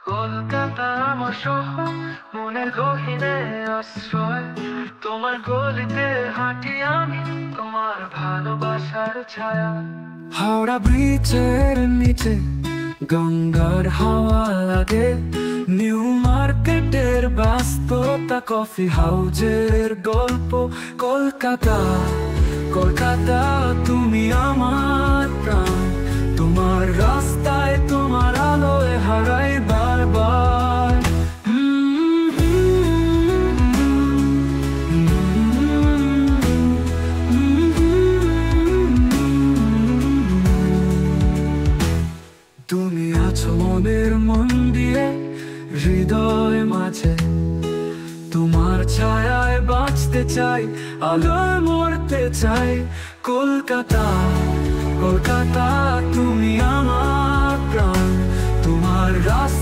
কলকাতা আমার শহর, মনের গহীনে আশ্রয়। তোমার গলিতে হাঁটি আমি, তোমার ভালোবাসার ছায়া। হাওড়া ব্রিজের নিচে গঙ্গার হাওয়া লাগে, নিউ মার্কেটের ব্যস্ততা, কফি হাউজের গল্প। কলকাতা কলকাতা তুমি আমার প্রাণ, তোমার রাস্তায় তোমার আলোয় হারাই বারবার। তুমি আছো মনের মন্দিরে, হৃদয় মাঝে, তোমার ছায়ায় বাঁচতে চাই, আলোয় মরতে চাই। কলকাতা কলকাতা তুমি আমার প্রাণ, তোমার রাস্তা।